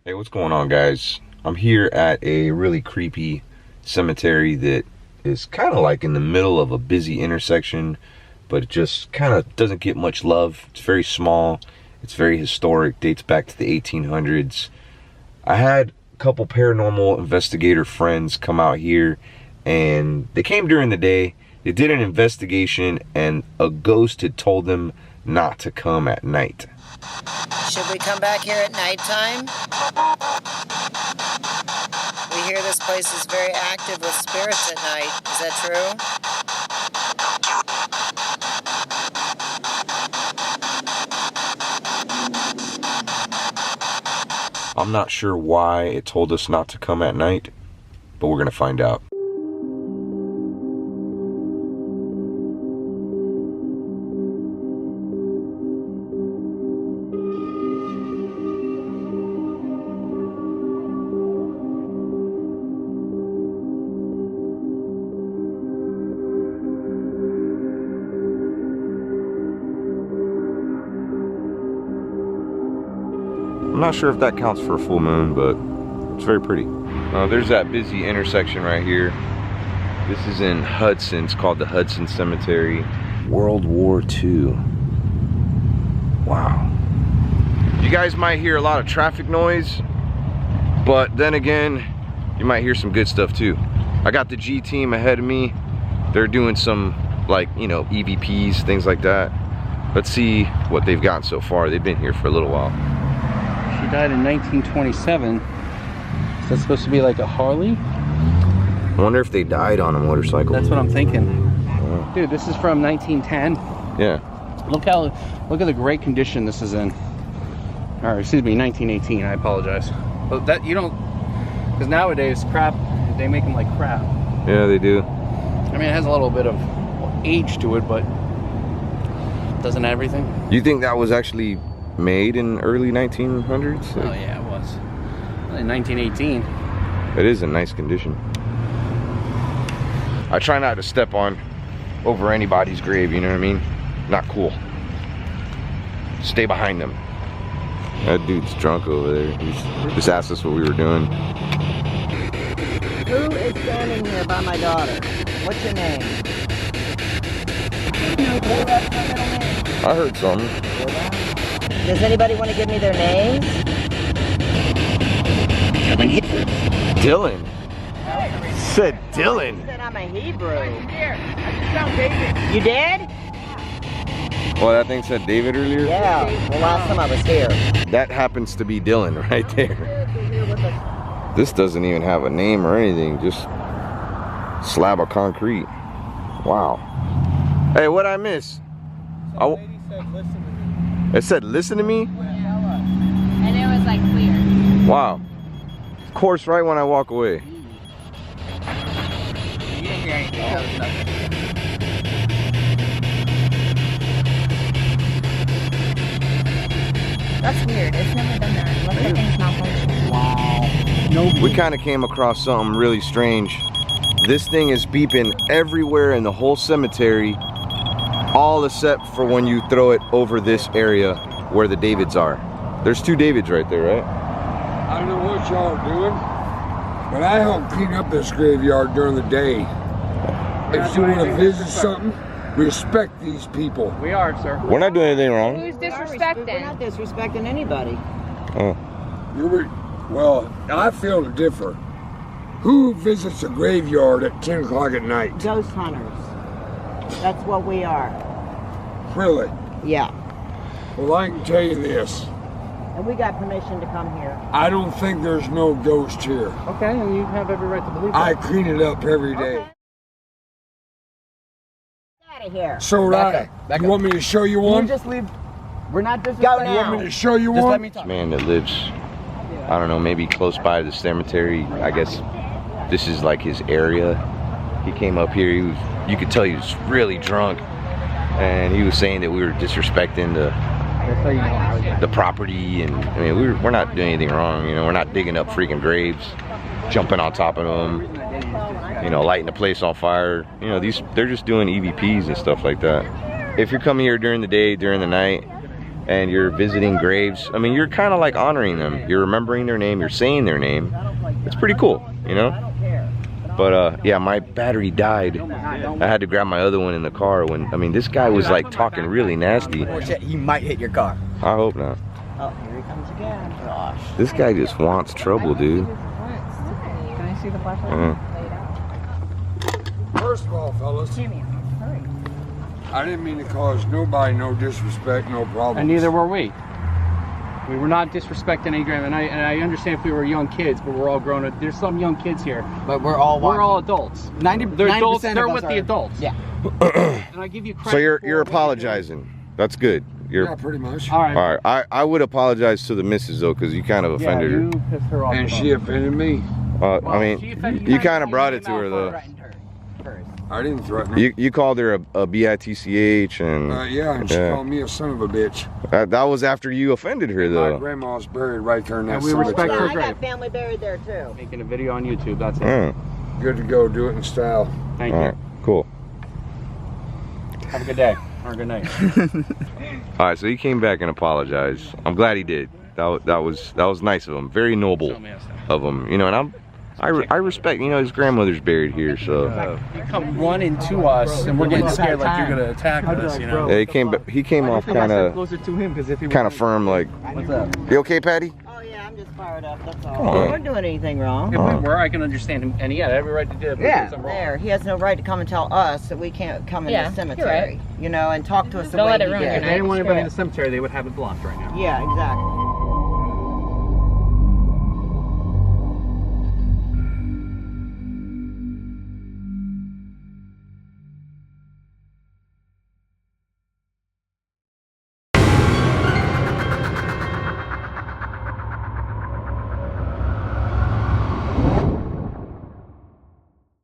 Hey, what's going on, guys? I'm here at a really creepy cemetery that is kind of like in the middle of a busy intersection, but it just kind of doesn't get much love. It's very small, it's very historic, dates back to the 1800s. I had a couple paranormal investigator friends come out here, and they came during the day. They did an investigation, and a ghost had told them not to come at night. Should we come back here at nighttime? We hear this place is very active with spirits at night. Is that true? I'm not sure why it told us not to come at night, but we're gonna find out. I'm not sure if that counts for a full moon, but it's very pretty. There's that busy intersection right here. This is in Hudson. It's called the Hudson Cemetery. World War II. Wow. You guys might hear a lot of traffic noise, but then again, you might hear some good stuff too. I got the G team ahead of me. They're doing some, like, you know, EVPs, things like that. Let's see what they've gotten so far. They've been here for a little while. She died in 1927. Is that supposed to be like a Harley? I wonder if they died on a motorcycle. That's what I'm thinking. Dude, this is from 1910. Yeah. Look at the great condition this is in. Or excuse me, 1918. I apologize. But that you don't, because nowadays crap, they make them like crap. Yeah, they do. I mean, it has a little bit of age to it, but doesn't everything? You think that was actually made in early 1900s? Oh yeah, it was. In 1918. It is in nice condition. I try not to step on over anybody's grave, you know what I mean? Not cool. Stay behind them. That dude's drunk over there. He just asked us what we were doing. Who is standing here by my daughter? What's your name? I heard something. Does anybody want to give me their names? Dylan. Said Dylan. He said I'm a Hebrew. Here. I just found David. You did? Well, that thing said David earlier? Yeah. Well, last time I was here. That happens to be Dylan right there. This doesn't even have a name or anything. Just slab of concrete. Wow. Hey, what'd I miss? It said listen to me? And it was like weird. Wow. Of course, right when I walk away. That's weird. It's never done that. Looks like things malfunctioning. Wow. We kind of came across something really strange. This thing is beeping everywhere in the whole cemetery, all except for when you throw it over this area where the Davids are. There's two Davids right there, right? I don't know what y'all are doing, but I help clean up this graveyard during the day. If you want to visit something, respect these people. We are, sir. We're not doing anything wrong. Who's We're disrespecting? not disrespecting anybody. Oh. Well, I feel different. Who visits a graveyard at 10 o'clock at night? Ghost hunters. That's what we are. Really? Yeah. Well, I can tell you this. And we got permission to come here. I don't think there's no ghost here. Okay, and you have every right to believe I that. clean it up every day. Okay. Out of here. So, Ryder, you want me to show you one? just leave. We're not Go You now. want me to show you Just one? let me talk. Man that lives, I don't know, maybe close by the cemetery. I guess this is like his area. He came up here, you could tell he was really drunk, and he was saying that we were disrespecting the property, and I mean we're not doing anything wrong, you know. We're not digging up freaking graves, jumping on top of them, you know, lighting the place on fire. You know, they're just doing EVPs and stuff like that. If you're coming here during the day, during the night, and you're visiting graves, I mean, you're kind of like honoring them. You're remembering their name, you're saying their name. It's pretty cool, you know? But yeah, my battery died. I had to grab my other one in the car when, I mean, this guy was like talking really nasty. He might hit your car. I hope not. Oh, here he comes again. Gosh. This guy just wants trouble, dude. Can I see the flashlight? First of all, fellas, I didn't mean to cause nobody no disrespect, no problem. And neither were we. We were not disrespecting any grandma, and I understand if we were young kids, but we're all grown up. There's some young kids here, But we're all adults. 90%. They're adults. 90% They're of with us the are- adults. Yeah. And I give you credit. So you're for what you apologizing. That's good. You're Yeah, pretty much. do. All right. all right. I would apologize to the missus though, because you kind of Yeah, offended you pissed her off. And she offended me. her. I Well, she mean, offended you you kind of by brought it calling to him her out though. Threatened her first. I didn't threaten her. You called her a bitch and Yeah, and she Yeah. called me a son of a bitch. that was after you offended her My though. grandma's buried right there in that And we respect cemetery. her I grave. got family buried there too. Making a video on YouTube. That's it. Mm, Good to go. Do it in style. Thank all you. right, cool. Have a good day or a good night. All right, so he came back and apologized. I'm glad he did. That was nice of him. Very noble of him. You know, and I respect. You know, his grandmother's buried here, so. You come running to us, and we're getting scared like you're gonna attack us. You know. Yeah, he came off kind of closer to him because if he firm, like. What's up? You okay, Patty? Oh yeah, I'm just fired up. That's all. Come on. We weren't doing anything wrong. If we were, I can understand him, and he had every right to do it. but Yeah, because I'm wrong. there. He has no right to come and tell us that we can't come in Yeah, the you're cemetery. You know, and talk to us the Don't way let it he ruin your did. If they night. didn't want Screw anybody in it. the cemetery, they would have it blocked right now. Yeah, exactly.